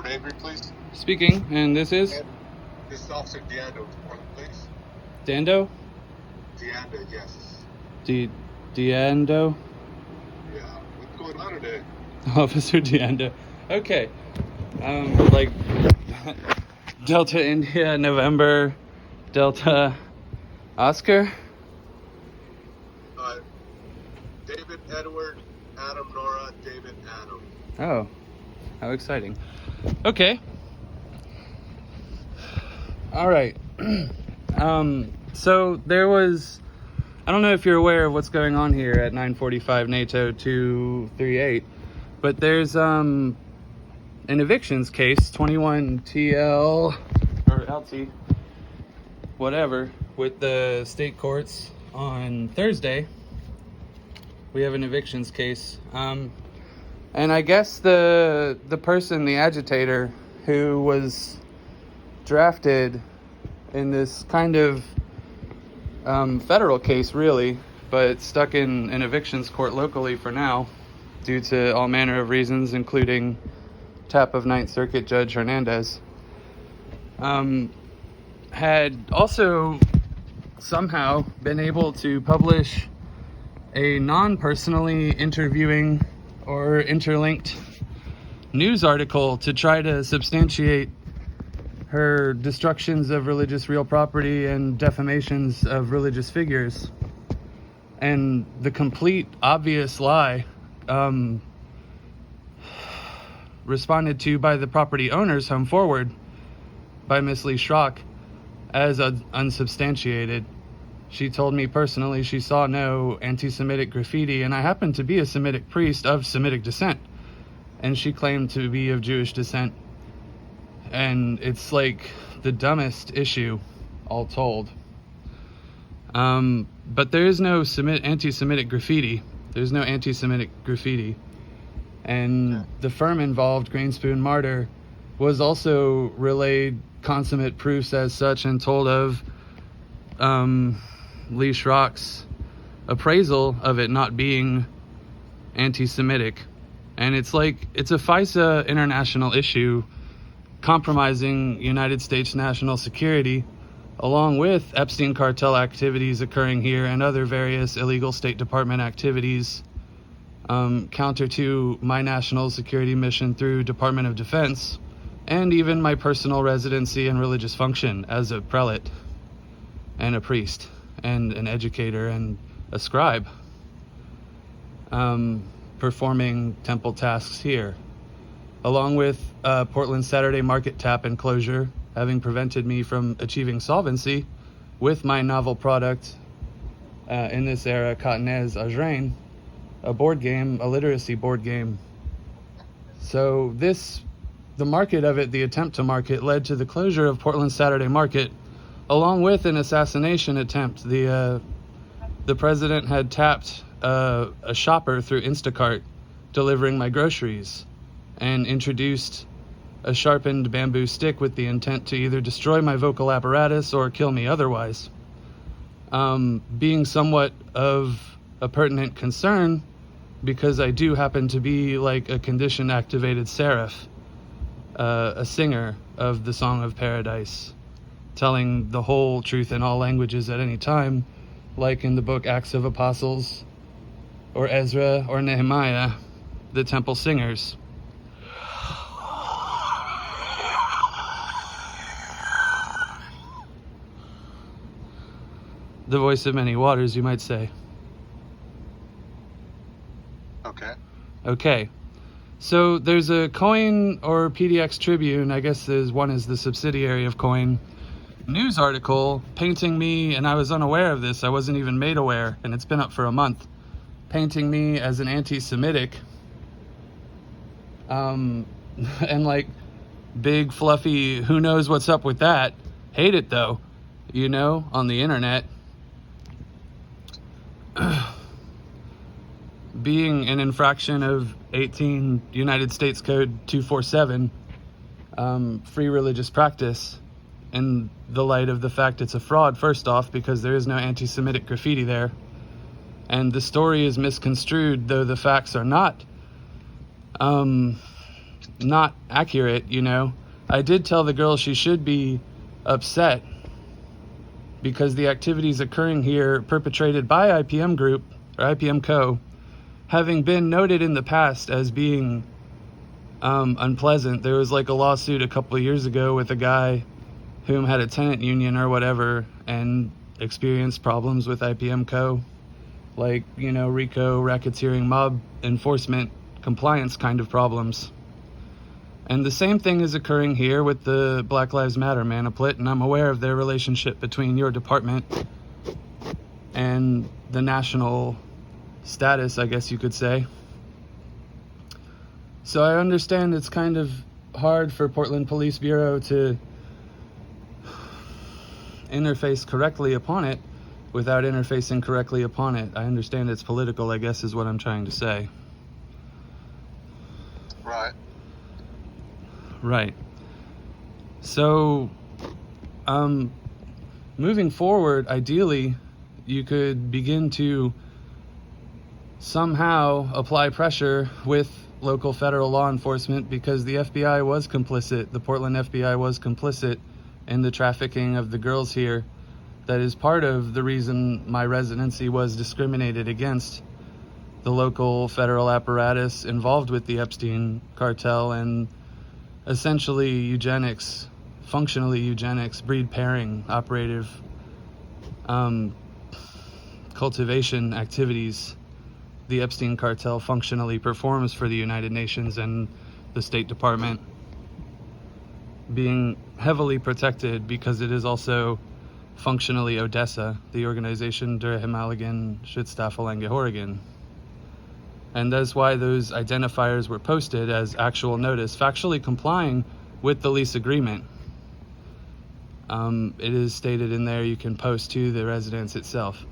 Avery, please? Speaking, and this is? And this is Officer Dianda with Portland, please. Dando? Dianda, yes. Diando? Yeah. What's going on today? Officer Dianda. Okay. Like Delta India, November, Delta Oscar? David, Edward, Adam, Nora, David, Adam. Oh, how exciting. Okay. All right. So there was, I don't know if you're aware of what's going on here at 945 NATO 238, but there's an evictions case, 21 TL or LT, whatever, with the state courts on Thursday. We have an evictions case. And I guess the person, the agitator, who was drafted in this kind of federal case, really, but stuck in an evictions court locally for now, due to all manner of reasons, including tap of Ninth Circuit Judge Hernandez, had also somehow been able to publish a non-personally interviewing or interlinked news article to try to substantiate her destructions of religious real property and defamations of religious figures. And the complete obvious lie responded to by the property owners, Home Forward, by Miss Lee Schrock, as unsubstantiated. She told me personally she saw no anti-Semitic graffiti, and I happen to be a Semitic priest of Semitic descent, and she claimed to be of Jewish descent. And it's like the dumbest issue, all told. But there is no anti-Semitic graffiti. There's no anti-Semitic graffiti. And the firm involved, Grainspoon Martyr, was also relayed consummate proofs as such and told of Lee Schrock's appraisal of it not being anti-Semitic. And it's like, it's a FISA international issue compromising United States national security, along with Epstein cartel activities occurring here and other various illegal State Department activities, counter to my national security mission through Department of Defense, and even my personal residency and religious function as a prelate and a priest and an educator and a scribe, performing temple tasks here, along with Portland Saturday Market tap and closure having prevented me from achieving solvency with my novel product in this era, Cotonese Ajrain, a board game, a literacy board game. So the market of it, the attempt to market, led to the closure of Portland Saturday Market, along with an assassination attempt. The president had tapped a shopper through Instacart delivering my groceries and introduced a sharpened bamboo stick with the intent to either destroy my vocal apparatus or kill me otherwise. Being somewhat of a pertinent concern because I do happen to be like a condition activated seraph, a singer of the Song of Paradise, telling the whole truth in all languages at any time, like in the book Acts of Apostles, or Ezra, or Nehemiah, the temple singers. The voice of many waters, you might say. Okay. So there's a Coin or PDX Tribune, I guess one is the subsidiary of Coin, news article painting me, and I was unaware of this, I wasn't even made aware, and it's been up for a month, painting me as an anti-Semitic, and like big fluffy, who knows what's up with that, hate it though, on the internet. Being an infraction of 18 United States Code 247, free religious practice, in the light of the fact it's a fraud, first off, because there is no anti-Semitic graffiti there. And the story is misconstrued, though the facts are not. not accurate, you know. I did tell the girl she should be upset because the activities occurring here perpetrated by IPM Group or IPM Co. having been noted in the past as being unpleasant. There was like a lawsuit a couple of years ago with a guy whom had a tenant union or whatever and experienced problems with IPM Co. Like, you know, RICO, racketeering, mob enforcement, compliance kind of problems. And the same thing is occurring here with the Black Lives Matter manipulate, and I'm aware of their relationship between your department and the national status, I guess you could say. So I understand it's kind of hard for Portland Police Bureau to interface correctly upon it without interfacing correctly upon it. I understand it's political, I guess is what I'm trying to say. Right. Right. So, moving forward, ideally, you could begin to somehow apply pressure with local federal law enforcement, because the FBI was complicit, the Portland FBI was complicit in the trafficking of the girls here. That is part of the reason my residency was discriminated against. The local federal apparatus involved with the Epstein cartel and essentially eugenics, functionally eugenics, breed pairing, operative cultivation activities, the Epstein cartel functionally performs for the United Nations and the State Department, being heavily protected because it is also functionally Odessa, the organization Der Himaligen Schutzstaffel Oregon. And that's why those identifiers were posted as actual notice, factually complying with the lease agreement. It is stated in there you can post to the residence itself,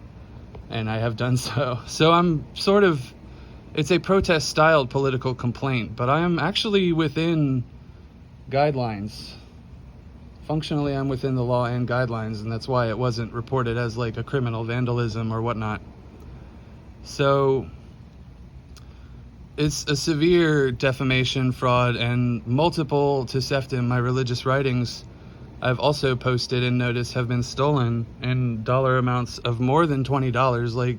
and I have done so. So I'm sort of, it's a protest-styled political complaint, but I am actually within guidelines. Functionally, I'm within the law and guidelines, and that's why it wasn't reported as like a criminal vandalism or whatnot. So it's a severe defamation, fraud, and multiple Toseftim, my religious writings, I've also posted and noticed have been stolen in dollar amounts of more than $20. Like,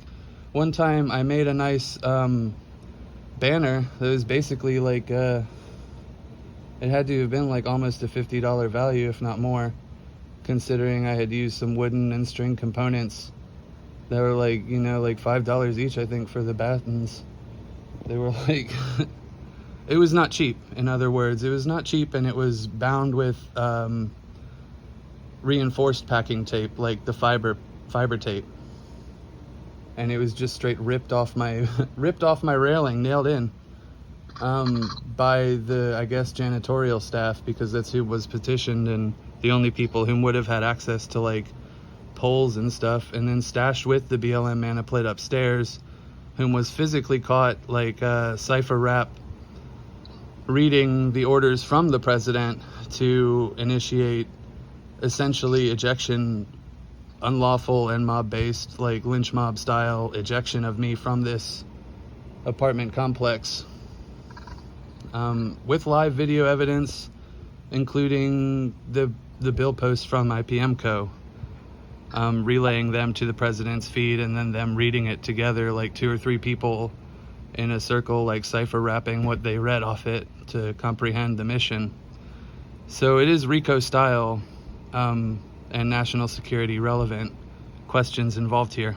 one time I made a nice banner that was basically like, it had to have been like almost a $50 value, if not more, considering I had used some wooden and string components that were like, you know, like $5 each, I think, for the battens. They were like, it was not cheap. In other words, it was not cheap, and it was bound with reinforced packing tape, like the fiber tape. And it was just straight ripped off my railing, nailed in by the, I guess, janitorial staff, because that's who was petitioned and the only people whom would have had access to like poles and stuff, and then stashed with the BLM manipulate upstairs, whom was physically caught like cipher rap reading the orders from the president to initiate essentially ejection, unlawful and mob-based, like lynch mob style ejection of me from this apartment complex, with live video evidence, including the bill posts from IPM Co. Relaying them to the president's feed, and then them reading it together, like 2 or 3 people in a circle, like cipher rapping what they read off it to comprehend the mission. So it is RICO style and national security relevant questions involved here.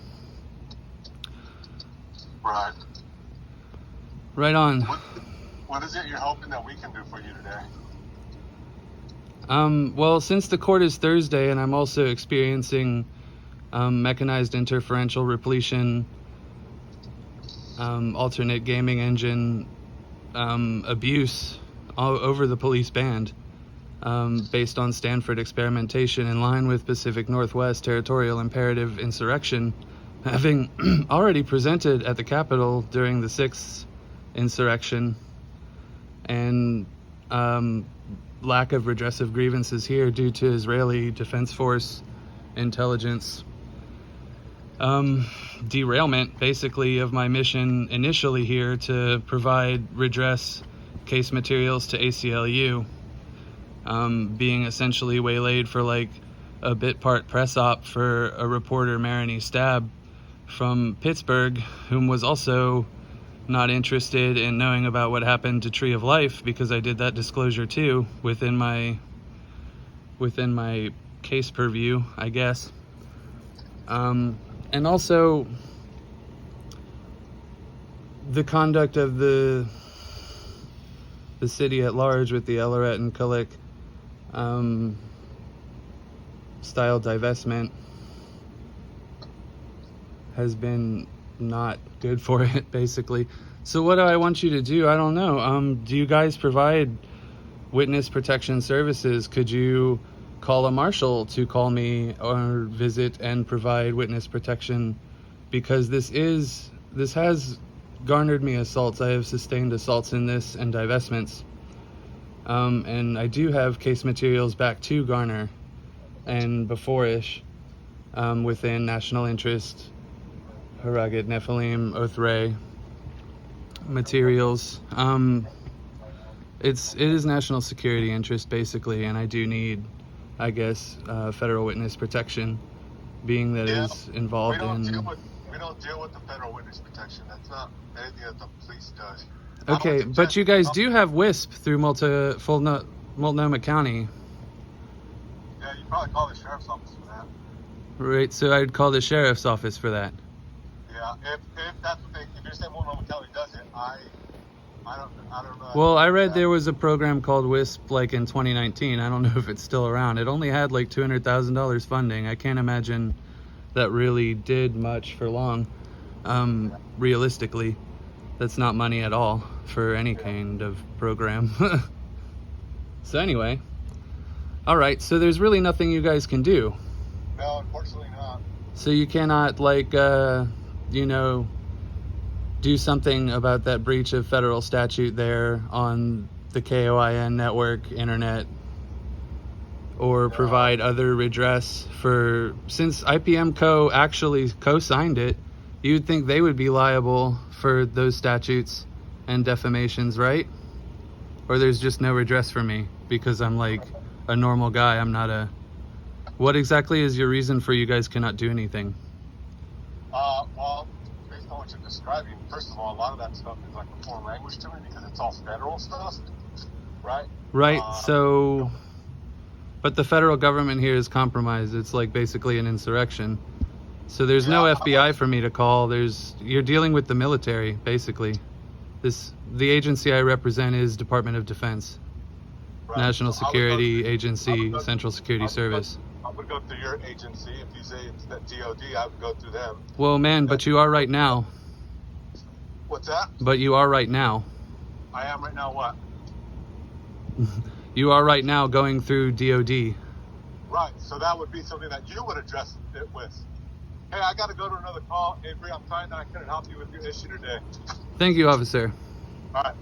Right. Right on. What is it you're hoping that we can do for you today? Well, since the court is Thursday and I'm also experiencing mechanized interferential repletion, alternate gaming engine abuse all over the police band, based on Stanford experimentation in line with Pacific Northwest territorial imperative insurrection, having already presented at the Capitol during the 6th insurrection, and lack of redressive grievances here due to Israeli Defense Force intelligence derailment, basically, of my mission initially here to provide redress, case materials to ACLU, being essentially waylaid for like a bit part press op for a reporter, Marini Stab, from Pittsburgh, whom was also not interested in knowing about what happened to Tree of Life, because I did that disclosure too within my case purview, I guess. And also the conduct of the city at large with the Ellerat and Kulik style divestment has been not good for it, basically. So what do I want you to do? I don't know. Do you guys provide witness protection services? Could you call a marshal to call me or visit and provide witness protection? Because this has garnered me assaults. I have sustained assaults in this and divestments. And I do have case materials back to garner and before-ish within national interest, Haragid, Nephilim, Othray materials. It is national security interest, basically, and I do need, I guess, federal witness protection, being that it is involved in... We don't deal with the federal witness protection. That's not anything that the police does. Okay, but you guys do have WISP through Multnomah County. Yeah, you probably call the sheriff's office for that. Right, so I'd call the sheriff's office for that. Yeah, if that's what if you're saying Multnomah County does it, I don't know. Well, I read there was a program called WISP like in 2019. I don't know if it's still around. It only had like $200,000 funding. I can't imagine that really did much for long. Realistically, that's not money at all for any kind of program. So anyway, all right, so there's really nothing you guys can do. No, unfortunately not. So you cannot like do something about that breach of federal statute there on the KOIN network internet, or provide other redress for, since IPM Co. actually co-signed it, you'd think they would be liable for those statutes and defamations, right? Or there's just no redress for me because I'm like a normal guy. I'm not a... What exactly is your reason for you guys cannot do anything? Well, based on what you're describing, first of all, a lot of that stuff is like a foreign language to me because it's all federal stuff, right? Right, so... But the federal government here is compromised. It's like basically an insurrection. So there's no FBI for me to call. You're dealing with the military, basically. The agency I represent is Department of Defense, right. National Security Agency, Central Security Service. I would go through your agency. If you say it's that DOD, I would go through them. Well, man, but you are right now. What's that? But you are right now. I am right now what? You are right now going through DOD. Right, so that would be something that you would address it with. Hey, I got to go to another call. Avery, I'm sorry that I couldn't help you with your issue today. Thank you, officer. All right.